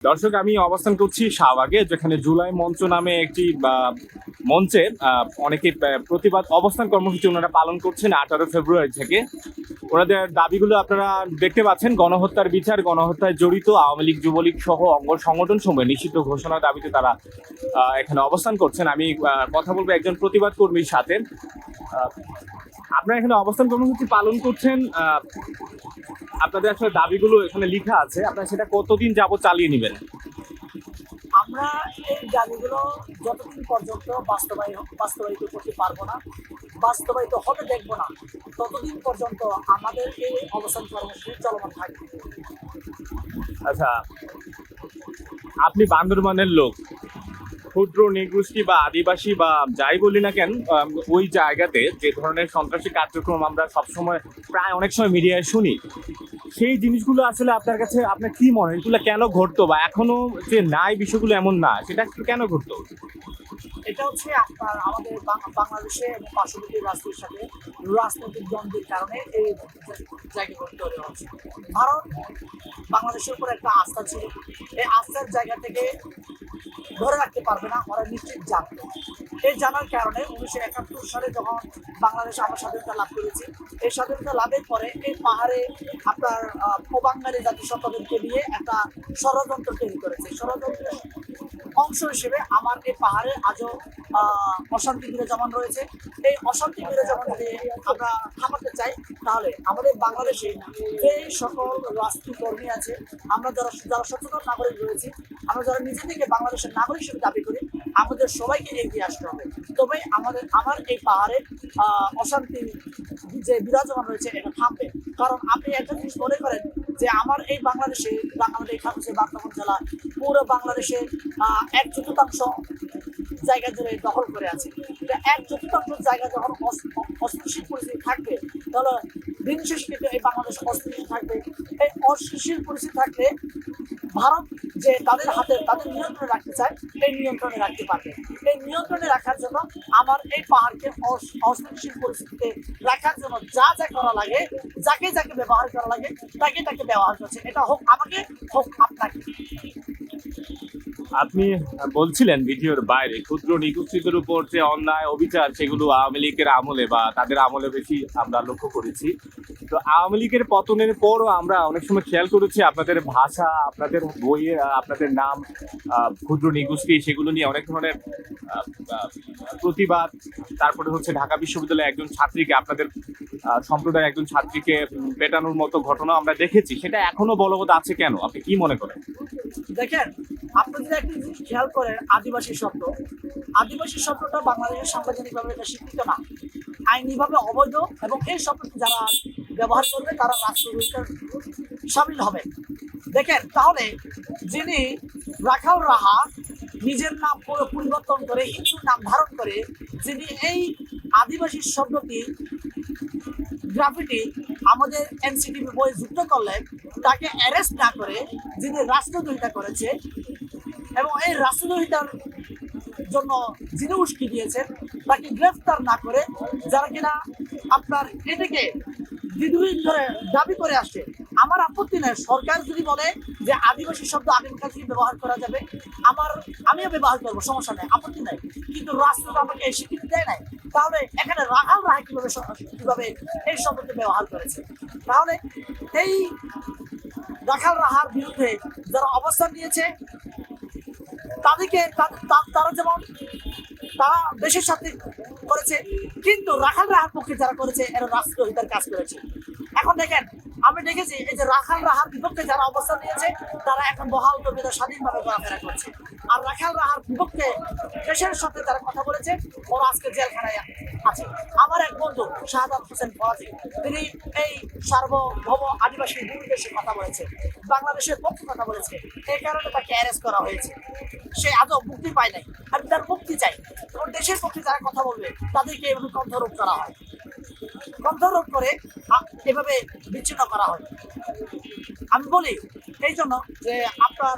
দর্শক, আমি অবস্থান করছি শাহবাগে, যেখানে জুলাই মঞ্চ নামে একটি মঞ্চে অনেকে প্রতিবাদ অবস্থান কর্মসূচি ওনারা পালন করছেন 18 ফেব্রুয়ারি থেকে। ওনাদের দাবিগুলো আপনারা দেখতে পাচ্ছেন। গণহত্যার বিচার, গণহত্যায় জড়িত আওয়ামী লীগ, যুবলীগ সহ অঙ্গ সংগঠন সমূহে নিষিদ্ধ ঘোষণার দাবিতে তারা এখানে অবস্থান করছেন। আমি কথা বলবো একজন প্রতিবাদ কর্মীর সাথে। আপনারা এখানে অবস্থান কর্মসূচি পালন করছেন, আপনাদের আসলে দাবিগুলো এখানে লেখা আছে, আপনারা সেটা কতদিন যাবত চালিয়ে নেবেন? আমরা এই দাবিগুলো যতদিন পর্যন্ত বাস্তবায়িত করতে পারবো না, বাস্তবায়িত হতে দেখবো না, ততদিন পর্যন্ত আমাদের এই অবস্থান কর্মসূচি চলমান থাকবে। আচ্ছা, আপনি বান্দরবানের লোক, ক্ষুদ্র নৃগোষ্ঠী বা আদিবাসী বা যাই বলি না কেন, ওই জায়গাতে যে ধরনের সন্ত্রাসী কার্যক্রম আমরা সবসময় প্রায় অনেক সময় মিডিয়ায় শুনি, সেই জিনিসগুলো আসলে আপনার কাছে আপনার কি মনে হয় এগুলো কেন ঘটতো, বা এখনো যে নাই বিষয়গুলো এমন না, সেটা কেন ঘটতো? এটা হচ্ছে আপনার আমাদের বাংলাদেশে এবং পার্শ্ববর্তী রাষ্ট্রের সাথে রাজনৈতিক দ্বন্দ্বের কারণে এই জায়গাগুলো তৈরি হচ্ছে। ভারত বাংলাদেশের উপর একটা আস্থা ছিল, এই আস্থার জায়গা থেকে ধরে রাখতে পারবে না, ওরা নিশ্চিত জানতো। এই জানার কারণে 1971 সালে যখন বাংলাদেশ আমরা স্বাধীনতা লাভ করেছি, এই স্বাধীনতা লাভের পরে এই পাহাড়ে আপনার বাঙালি জাতিসত্তাদেরকে নিয়ে একটা ষড়যন্ত্র তৈরি করেছে। ষড়যন্ত্রের অংশ হিসেবে আমার এই পাহাড়ে আজও অশান্তি বিরাজমান রয়েছে। এই অশান্তি বিরাজমান যদি আমরা থামাতে চাই, তাহলে আমাদের বাংলাদেশে যে সকল রাষ্ট্রীয় কর্মী আছে, আমরা যারা সচেতন নাগরিক রয়েছি, আমরা যারা নিজেদেরকে বাংলাদেশের নাগরিক হিসেবে দাবি করি, আমাদের সবাইকে এগিয়ে আসতে হবে। তবে আমার এই পাহাড়ে অশান্তি যে বিরাজমান রয়েছে এটা থামবে। কারণ আপনি একটা জিনিস মনে করেন যে আমার এই বাংলাদেশে বান্দরবান জেলা পুরো বাংলাদেশের 1/4 জায়গা জুড়ে দখল করে আছে। 1/4 জায়গা যখন অস্থিতিশীল পরিস্থিতি থাকবে, তাহলে দিন শেষে কিন্তু এই বাংলাদেশ অস্থিতিশীল থাকবে। এই অস্থিতিশীল পরিস্থিতি থাকলে ভারত যে তাদের হাতে তাদের নিয়ন্ত্রণে রাখতে চায়, এই নিয়ন্ত্রণে রাখতে পারবে। এই নিয়ন্ত্রণে রাখার জন্য আমার এই পাহাড়কে অস্থিতিশীল পরিস্থিতিতে রাখার জন্য যা যা করা লাগে, যাকে যাকে ব্যবহার করা লাগে, তাকে তাকে ব্যবহার করছে। এটা হোক আমাকে, হোক আপনাকে। আপনি বলছিলেন ভিডিওর বাইরে ক্ষুদ্র নিগোষ্ঠীদের উপর যে অন্যায় অবিচার, সেগুলো আওয়ামী লীগের আমলে বা তাদের আমলে বেশি আমরা লক্ষ্য করেছি। তো আওয়ামী লীগের পতনের পরও আমরা অনেক সময় খেয়াল করেছি আপনাদের ভাষা, আপনাদের বইয়ে আপনাদের নাম ক্ষুদ্র নিগোষ্ঠী, সেগুলো নিয়ে অনেক ধরনের প্রতিবাদ। তারপরে হচ্ছে ঢাকা বিশ্ববিদ্যালয়ে একজন ছাত্রীকে, আপনাদের সম্প্রদায়ের একজন ছাত্রীকে পেটানোর মতো ঘটনা আমরা দেখেছি। সেটা এখনো বলবৎ আছে কেন, আপনি কি মনে করেন? দেখেন, আপনি যদি একটা জিনিস খেয়াল করেন, আদিবাসী শব্দটা বাংলাদেশের সাংবিধানিকভাবে এটা স্বীকৃত না, আইনিভাবে অবৈধ, এবং এই শব্দটি যারা ব্যবহার করবে তারা রাষ্ট্রদ্রোহিতার সামিল হবে। দেখেন, তাহলে যিনি রাখাল রাহা নিজের নাম পরিবর্তন করে হিন্দুর নাম ধারণ করে যিনি এই আদিবাসী শব্দটি গ্রাফিটি আমাদের এনসিটিভি বই যুক্ত করলেন, তাকে অ্যারেস্ট না করে যিনি রাষ্ট্রদ্রোহিতা করেছে এবং এই রাষ্ট্রদ্রোহিতার জন্য যিনি উস্কি দিয়েছেন, তাকে গ্রেফতার না করে, যারা কিনা আপনার এটাকে দীর্ঘদিন ধরে দাবি করে আসছে, আমার আপত্তি নেই। সরকার যদি বলে যে আদিবাসী শব্দ আগামীকাল থেকে ব্যবহার করা যাবে, আমিও ব্যবহার করবো, সমস্যা নেই, আপত্তি নাই। কিন্তু রাষ্ট্র আমাকে এই স্বীকৃতি দেয় নাই, তাহলে এখানে রাখাল রায় কিভাবে এই শব্দটি ব্যবহার করেছে? তাহলে এই রাখাল রাহার বিরুদ্ধে যারা অবস্থান নিয়েছে, তাদেরকে তারা যেমন তারা দেশের সাথে করেছে, কিন্তু রাখাল রাহার পক্ষে যারা করেছে এরা রাষ্ট্রদ্রোহিতার কাজ করেছে। এখন দেখেন, আমি দেখেছি এই যে রাখাল রাহার বিপক্ষে যারা অবস্থান নিয়েছে, তারা এখন বহাল তবিয়তে স্বাধীনভাবে ঘোরাফেরা করছে। আর রাখাল রাহার বিপক্ষে দেশের সাথে যারা কথা বলেছে, ওরা আজকে জেলখানায় আছে। আমার এক বন্ধু শাহাদাত হোসেন ফরাজি, তিনি এই সার্বভৌম আদিবাসী ভূমিদেশে কথা বলেছে, বাংলাদেশের পক্ষে কথা বলেছে, এই কারণে তাকে অ্যারেস্ট করা হয়েছে। সে আদৌ মুক্তি পায় নাই। আমি তার মুক্তি চাই, এবং দেশের পক্ষে যারা কথা বলবে তাদেরকে এভাবে কণ্ঠরোধ করা হয়, কণ্ঠরোধ করে এভাবে বিচ্ছিন্ন করা হয়। আমি বলি এই জন্য যে আপনার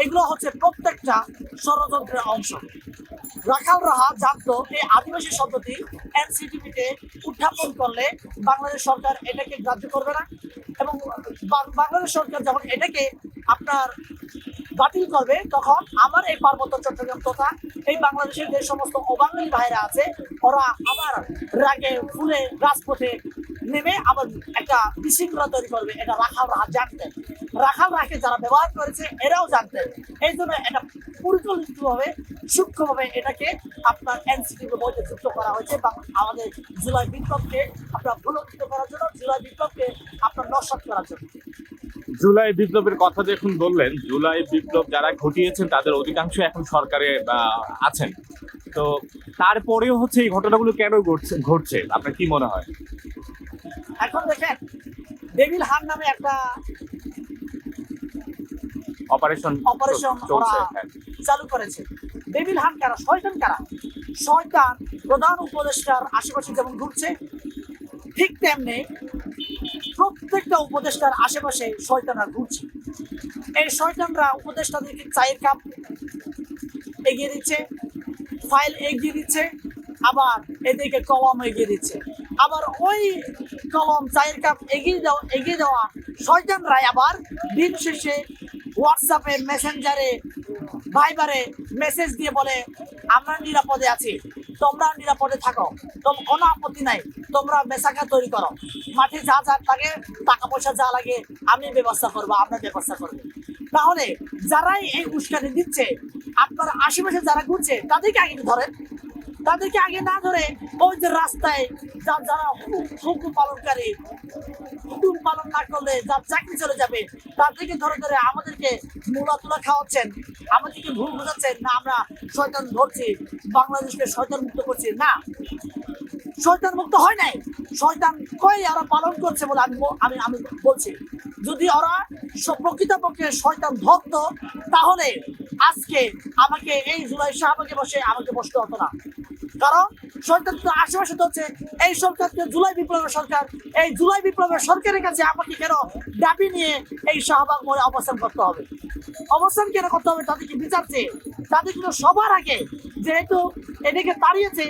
এগুলো হচ্ছে প্রত্যেকটা ষড়যন্ত্রের অংশ। রাখাল রাহা জানতো এই আদিবাসী শব্দটি এনসিটিভিতে উত্থাপন করলে বাংলাদেশ সরকার এটাকে গ্রাহ্য করবে না, এবং বাংলাদেশ সরকার যখন এটাকে আপনার বাতিল করবে, তখন আমার এই পার্বত্য চট্টগ্রাম তথা এই বাংলাদেশের যে সমস্ত অবাঙালি ভাইরা আছে, ওরা আবার রাগে ফুলে রাজপথে নেমে আবার একটা বিশৃঙ্খলা তৈরি করবে। এটা রাখালরা জানতেন, রাখালরাকে যারা ব্যবহার করেছে এরাও জানতেন। এই জন্য এটা পরিকল্পিতভাবে সূক্ষ্মভাবে এটাকে আপনার এনসিটির মধ্যে যুক্ত করা হয়েছে এবং আমাদের জুলাই বিপ্লবকে আপনার ভুলক্ষিত করার জন্য, জুলাই বিপ্লবকে আপনার নস্যাৎ করার জন্য। জুলাই বিপ্লবের কথা যখন বললেন, জুলাই বিপ্লব যারা ঘটিয়েছেন তাদের অধিকাংশ এখন সরকারে আছেন, তো তারপরেও হচ্ছে এই ঘটনাগুলো কেন ঘটছে আপনার কি মনে হয়? এখন দেখেন, ডেভিল হান নামে একটা অপারেশন অপারেশন ওরা চলছে। হ্যাঁ। চালু করেছে। ডেভিল হান কারা? শয়তান কারা? শয়তান প্রধান উপদেষ্টার আশেপাশে যেমন ঘুরছে, ঠিক তেমনি প্রত্যেকটা উপদেষ্টার আশেপাশে শয়তানরা ঘুরছে। এই শয়তানরা উপদেষ্টাদেরকে চায়ের কাপ এগিয়ে দিচ্ছে, ফাইল এগিয়ে দিচ্ছে, আবার এদিকে কলম এগিয়ে দিচ্ছে। আবার ওই কলম চায়ের কাপ এগিয়ে দেওয়া শয়তানরাই আবার দিন শেষে হোয়াটসঅ্যাপে, মেসেঞ্জারে, ভাইবারে মেসেজ দিয়ে বলে আমরা নিরাপদে আছি, তোমরা নিরাপদে থাকো, কোনো আপত্তি নাই, তোমরা মেসাকা তৈরি করো, মাঠে যা যা লাগে, টাকা পয়সা যা লাগে আমি ব্যবস্থা করবো, আমরা ব্যবস্থা করবো। তাহলে যারাই এই উস্কানি দিচ্ছে, আপনার আশেপাশে যারা ঘুরছে তাদেরকে আগে ধরেন। তাদেরকে আগে না ধরে ওই যে রাস্তায় যারা হুকুম পালনকারী, হুকুম পালন না করলে যার চাকরি চলে যাবে, তাদেরকে ধরে ধরে আমাদেরকে মূলা তুলা খাওয়াচ্ছেন, আমাদেরকে ভুল বোঝাচ্ছেন না আমরা শয়তান ধরছি, বাংলাদেশকে শয়তান মুক্ত করছি। না, শয়তান মুক্ত হয় নাই, শয়তান কই ওরা পালন করছে বলে আমি আমি বলছি। যদি ওরা প্রকৃতপক্ষে শয়তান ধরতো, তাহলে আজকে আমাকে এই জুলাই শাহবাগে বসে আমাকে বসতে হতো না। কারণ সরকার তো আশেপাশে হচ্ছে এই সরকারকে জুলাই বিপ্লবের সরকার, এই জুলাই বিপ্লবের সরকারের কাছে আমাকে কেন দাবি নিয়ে এই শাহবাগ মোড়ে অবস্থান করতে হবে? অবস্থান কেন করতে হবে? তাদেরকে বিচার চেয়ে, তাদের কিন্তু সবার আগে যেহেতু এদিকে দাঁড়িয়েছে,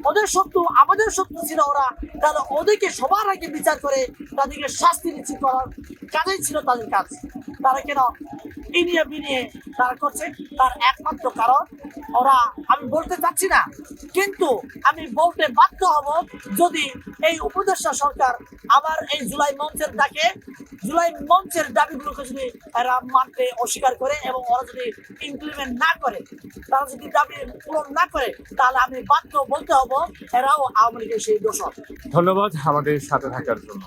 ওদের শত্রু আমাদের শত্রু ছিল ওরা, তাহলে ওদেরকে সবার আগে বিচার করে তাদেরকে শাস্তি নিশ্চিত করার কাজই ছিল তাদের কাজ। তারা কেন ইনিয়ে বিনিয়ে তারা করছে? তার একমাত্র কারণ ওরা, আমি বলতে চাচ্ছি না কিন্তু আমি বলতে বাধ্য হব, যদি এই উপদেষ্টা সরকার আবার এই জুলাই মঞ্চের ডাকে, জুলাই মঞ্চের দাবিগুলোকে যদি এরা মানতে অস্বীকার করে এবং ওরা যদি ইমপ্লিমেন্ট না করে, তারা যদি দাবি পূরণ না করে, তাহলে আমি বাধ্য বলতে হব এরাও আওয়ামী লীগের সেই দোষর। ধন্যবাদ আমাদের সাথে থাকার জন্য।